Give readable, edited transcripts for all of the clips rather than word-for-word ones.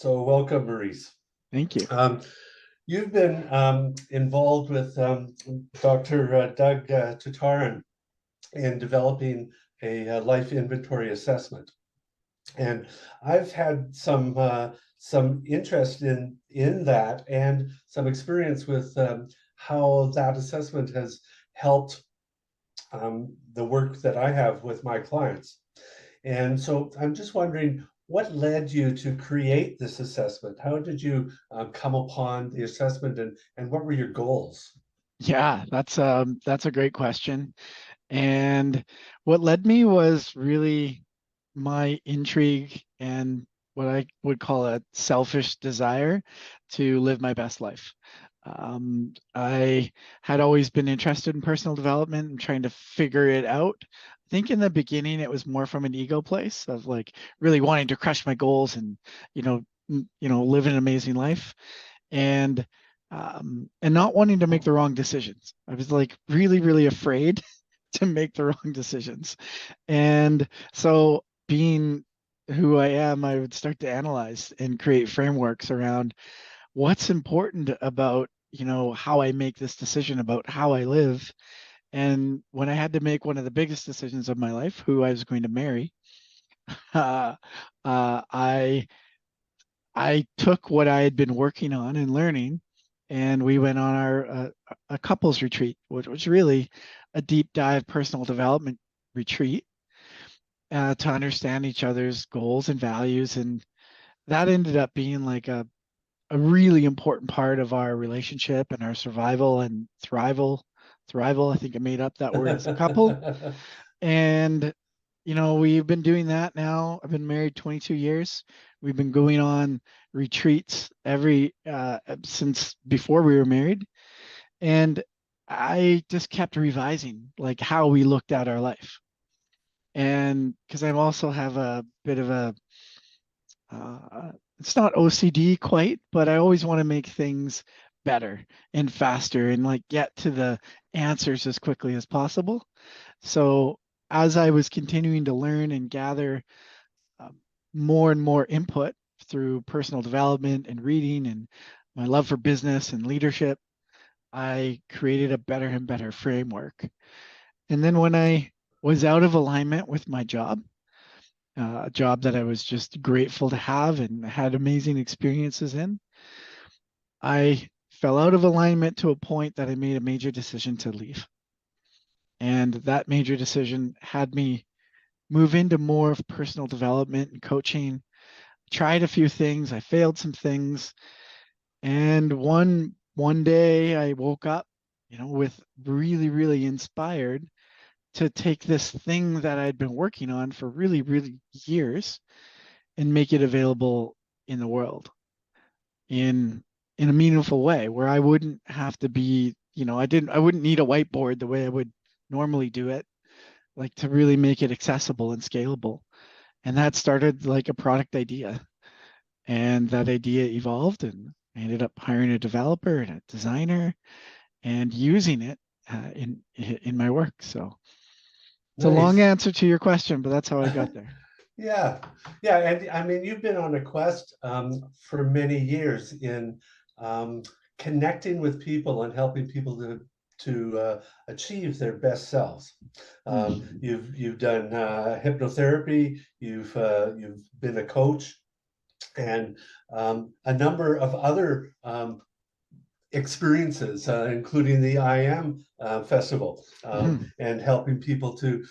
So welcome, Maurice. Thank you. Um, you've been involved with Dr. Doug Tatarin in developing a life inventory assessment, and I've had some interest in that and some experience with how that assessment has helped the work that I have with my clients. And so I'm just wondering what led you to create this assessment? How did you come upon the assessment and what were your goals? Yeah, that's a great question. And what led me was really my intrigue and what I would call a selfish desire to live my best life. I had always been interested in personal development and trying to figure it out. I think in the beginning it was more from an ego place of like really wanting to crush my goals and you know live an amazing life. And not wanting to make the wrong decisions. I was like really afraid to make the wrong decisions. And so being who I am, I would start to analyze and create frameworks around what's important about, how I make this decision about how I live. And when I had to make one of the biggest decisions of my life, who I was going to marry, uh, uh, I I took what I had been working on and learning, and we went on our a couples retreat, which was really a deep dive personal development retreat to understand each other's goals and values, and that ended up being like a really important part of our relationship and our survival and thrival. Thrival, I think I made up that word as a couple. And, we've been doing that now. I've been married 22 years. We've been going on retreats every since before we were married. And I just kept revising like how we looked at our life. And because I also have a bit of a it's not OCD quite, but I always want to make things better and faster and like get to the answers as quickly as possible. So as I was continuing to learn and gather um, more and more input through personal development and reading and my love for business and leadership, I created a better and better framework. And then when I was out of alignment with my job, a job that I was just grateful to have and had amazing experiences in, I fell out of alignment to a point that I made a major decision to leave. And that major decision had me move into more of personal development and coaching. Tried a few things, I failed some things, and one day I woke up, with really inspired to take this thing that I'd been working on for really years and make it available in the world in a meaningful way where I wouldn't have to be, I wouldn't need a whiteboard the way I would normally do it, like to really make it accessible and scalable. And that started like a product idea. And that idea evolved and I ended up hiring a developer and a designer and using it in my work. So it's a long Nice. answer to your question, but that's how I got there. Yeah, yeah, and I mean, you've been on a quest for many years in um, connecting with people and helping people to achieve their best selves. Mm. You've done hypnotherapy. You've been a coach, and a number of other experiences, including the I Am Festival, Mm. and helping people to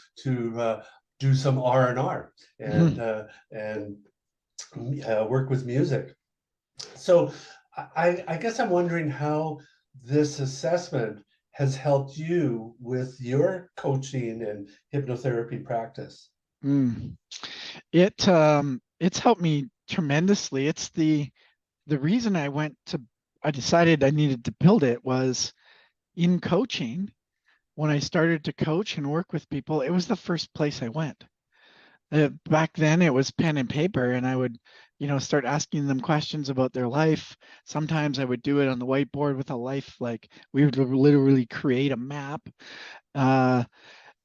do some R&R and Mm. uh, and work with music. So I guess I'm wondering how this assessment has helped you with your coaching and hypnotherapy practice. Mm. It's helped me tremendously. It's the reason I decided I needed to build it was in coaching. When I started to coach and work with people, it was the first place I went. Back then it was pen and paper, and I would, start asking them questions about their life. Sometimes I would do it on the whiteboard with a life, like we would literally create a map. Uh,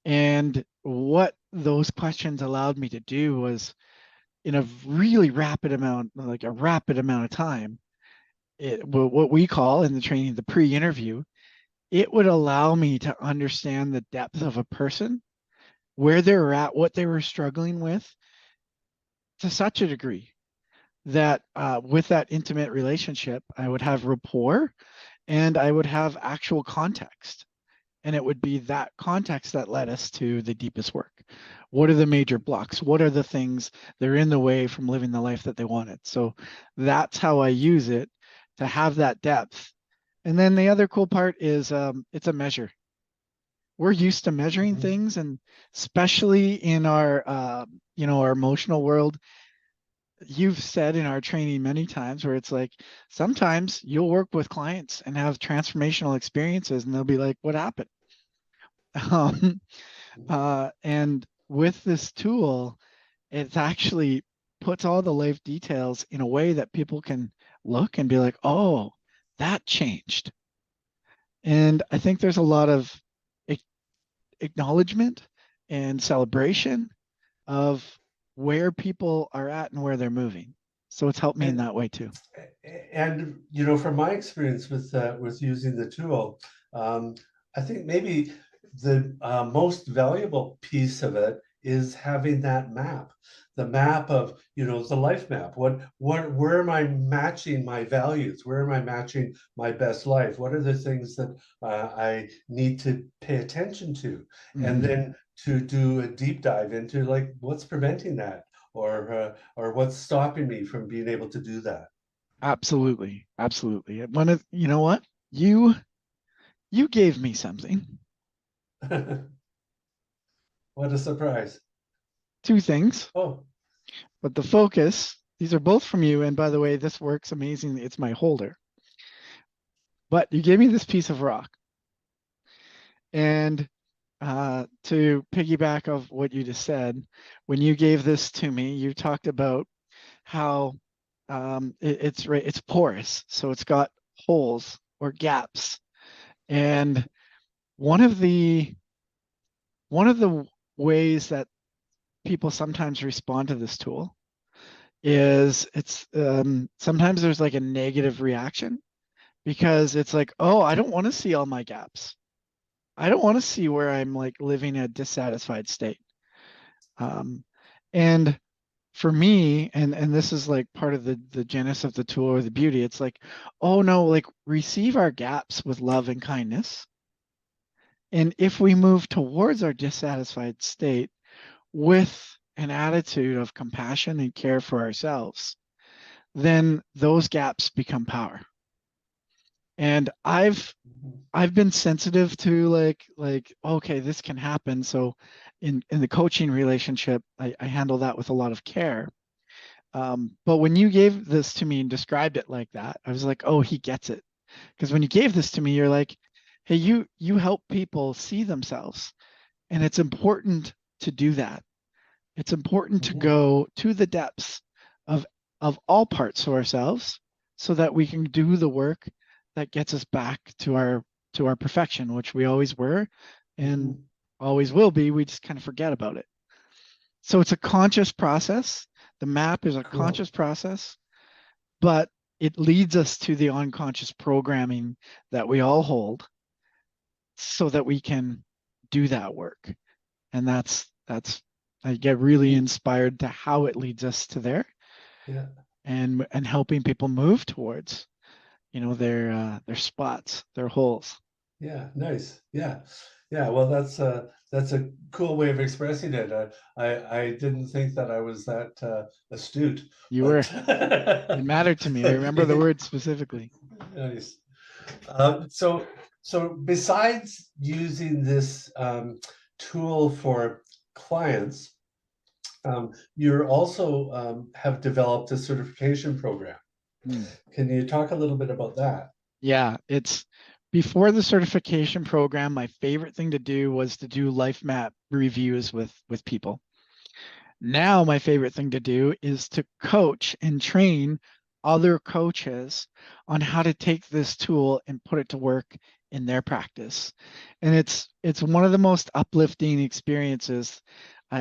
and what those questions allowed me to do was in a really rapid amount, like a rapid amount of time, what we call in the training the pre-interview, it would allow me to understand the depth of a person, where they were at, what they were struggling with, to such a degree that with that intimate relationship, I would have rapport and I would have actual context. And it would be that context that led us to the deepest work. What are the major blocks? What are the things that are in the way from living the life that they wanted? So that's how I use it, to have that depth. And then the other cool part is it's a measure. We're used to measuring Mhm. things, and especially in our our emotional world. You've said in our training many times where it's like sometimes you'll work with clients and have transformational experiences and they'll be like, what happened? Um, and with this tool, it actually puts all the life details in a way that people can look and be like, oh, that changed. And I think there's a lot of ac- acknowledgement and celebration of where people are at and where they're moving. So it's helped me in And that way too. from my experience with using the tool, um, I think maybe the most valuable piece of it is having that map, the map of the life map. What where am I matching my values? Where am I matching my best life? What are the things that I need to pay attention to? And Mhm. then to do a deep dive into like what's preventing that, or what's stopping me from being able to do that. Absolutely. Absolutely. One of, you know what? You gave me something. What a surprise. Two things, Oh, but the focus, these are both from you. And by the way, this works amazingly. It's my holder. But you gave me this piece of rock. And to piggyback of what you just said, when you gave this to me, you talked about how it's porous, so it's got holes or gaps. And one of the one of the ways that people sometimes respond to this tool is it's sometimes there's like a negative reaction because it's like, oh, I don't want to see all my gaps. I don't want to see where I'm like living a dissatisfied state. Um, and for me, and this is like part of the genesis of the tool or the beauty, it's like, oh no, like receive our gaps with love and kindness. And if we move towards our dissatisfied state with an attitude of compassion and care for ourselves, then those gaps become power. And mhm, I've been sensitive to like okay, this can happen. So in the coaching relationship, I handle that with a lot of care. But when you gave this to me and described it like that, I was like, oh, he gets it. Because when you gave this to me, you're like, hey, you help people see themselves, and it's important to do that. It's important to mhm, go to the depths of of all parts of ourselves so that we can do the work that gets us back to our perfection, which we always were and mhm. always will be. We just kind of forget about it. So it's a conscious process. The map is a Cool. conscious process, but it leads us to the unconscious programming that we all hold so that we can do that work. And that's I get really Mm, inspired to how it leads us to there yeah, and helping people move towards, their spots, their holes. yeah, nice. Yeah, yeah. Well, that's a cool way of expressing it. I didn't think that I was that astute, You were but it mattered to me. I remember the word specifically. nice. So, besides using this tool for clients, you're also have developed a certification program. Hmm. Can you talk a little bit about that? Yeah, it's before the certification program, my favorite thing to do was to do life map reviews with people. Now, my favorite thing to do is to coach and train other coaches on how to take this tool and put it to work in their practice. And it's one of the most uplifting experiences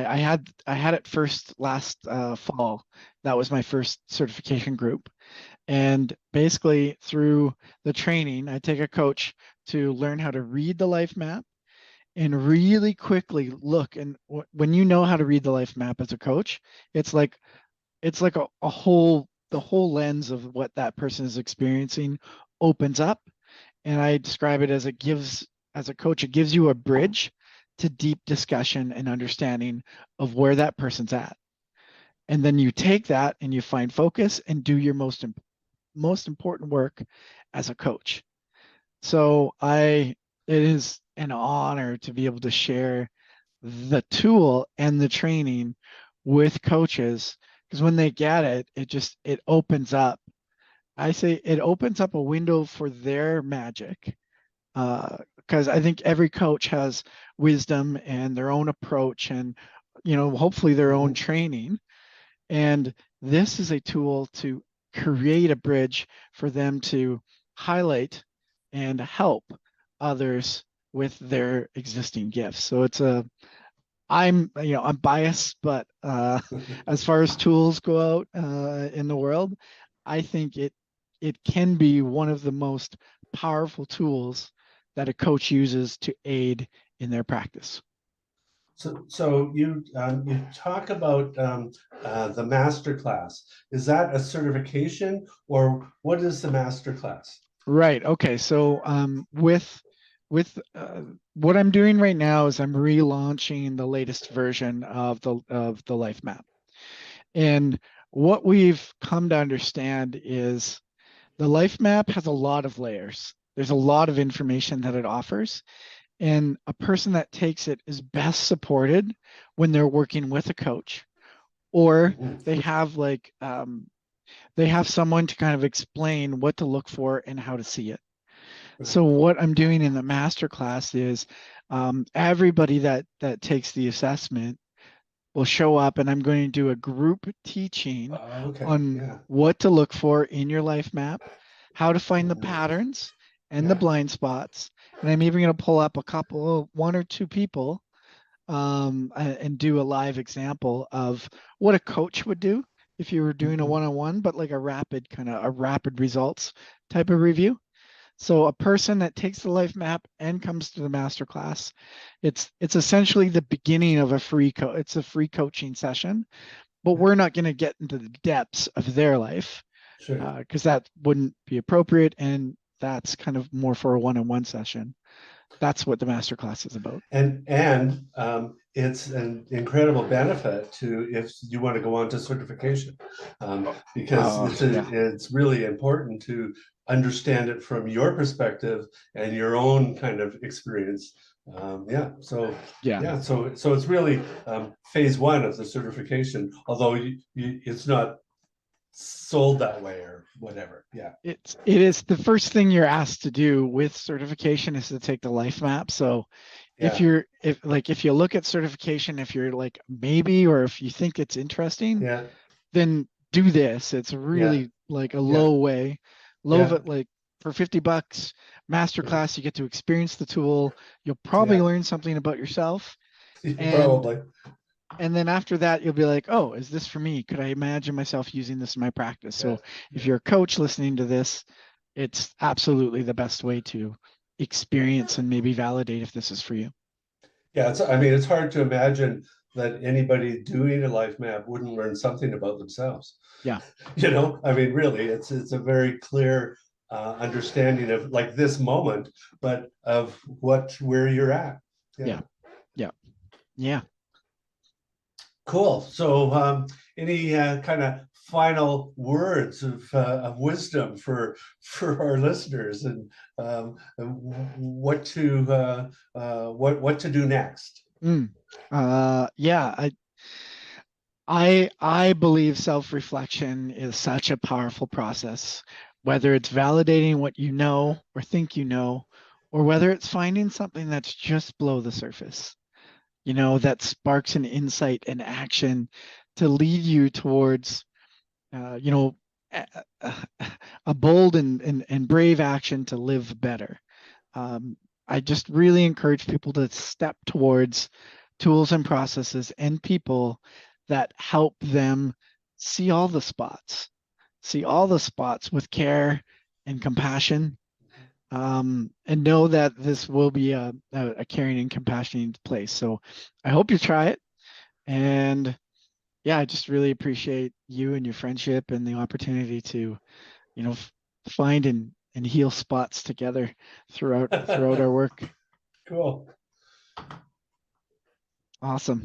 I had it first last fall. That was my first certification group. And basically through the training, I take a coach to learn how to read the life map and really quickly look. And when you know how to read the life map as a coach, it's like a whole the whole lens of what that person is experiencing opens up. And I describe it as as a coach, it gives you a bridge to deep discussion and understanding of where that person's at. And then you take that and you find focus and do your most important work as a coach. So it is an honor to be able to share the tool and the training with coaches, because when they get it, it opens up. I say it opens up a window for their magic. Because I think every coach has wisdom and their own approach and, hopefully their own Mhm. training. And this is a tool to create a bridge for them to highlight and help others with their existing gifts. So I'm biased, but as far as tools go out in the world, I think it can be one of the most powerful tools that a coach uses to aid in their practice. So you talk about the master class. Is that a certification or what is the master class? Right. Okay. So with what I'm doing right now is I'm relaunching the latest version of the life map. And what we've come to understand is the life map has a lot of layers. There's a lot of information that it offers, and a person that takes it is best supported when they're working with a coach, or Mhm. they have they have someone to kind of explain what to look for and how to see it. So what I'm doing in the master class is everybody that takes the assessment will show up, and I'm going to do a group teaching Okay, on yeah, what to look for in your life map, how to find the mhm, patterns and the yeah, blind spots. And I'm even going to pull up one or two people, and do a live example of what a coach would do if you were doing a mhm. one-on-one, but like a rapid results type of review. So a person that takes the life map and comes to the master class, it's essentially the beginning of it's a free coaching session, but Yeah, we're not going to get into the depths of their life sure. because that wouldn't be appropriate, and that's kind of more for a one-on-one session. That's what the master class is about. And it's an incredible benefit to if you want to go on to certification, because Yeah, it's really important to understand it from your perspective and your own kind of experience. Yeah, yeah. so it's really phase one of the certification, although it's not sold that way or whatever. Yeah, It is the first thing you're asked to do with certification is to take the life map. So yeah, if you look at certification, if you're like maybe, or if you think it's interesting, yeah, then do this. It's yeah, really like a yeah, low of yeah. it, like for $50 masterclass, you get to experience the tool. You'll probably Yeah, learn something about yourself. And probably. and then after that, you'll be like, oh, is this for me? Could I imagine myself using this in my practice? Yeah, So if yeah. you're a coach listening to this, it's absolutely the best way to experience and maybe validate if this is for you. Yeah, I mean, it's hard to imagine that anybody doing a life map wouldn't learn something about themselves. Yeah, I mean, really, it's a very clear understanding of like this moment, but of where you're at. Yeah, yeah, yeah, yeah. cool. So, any kind of final words of wisdom for our listeners and what to do next? Mm. Yeah, I believe self-reflection is such a powerful process, whether it's validating what you know or think you know, or whether it's finding something that's just below the surface, that sparks an insight and action to lead you towards, uh, you know, a, a a bold and brave action to live better. Um, I just really encourage people to step towards tools and processes and people that help them see all the spots, with care and compassion, and know that this will be a caring and compassionate place. So I hope you try it. And yeah, I just really appreciate you and your friendship and the opportunity to, find and heal spots together throughout our work. Cool. Awesome.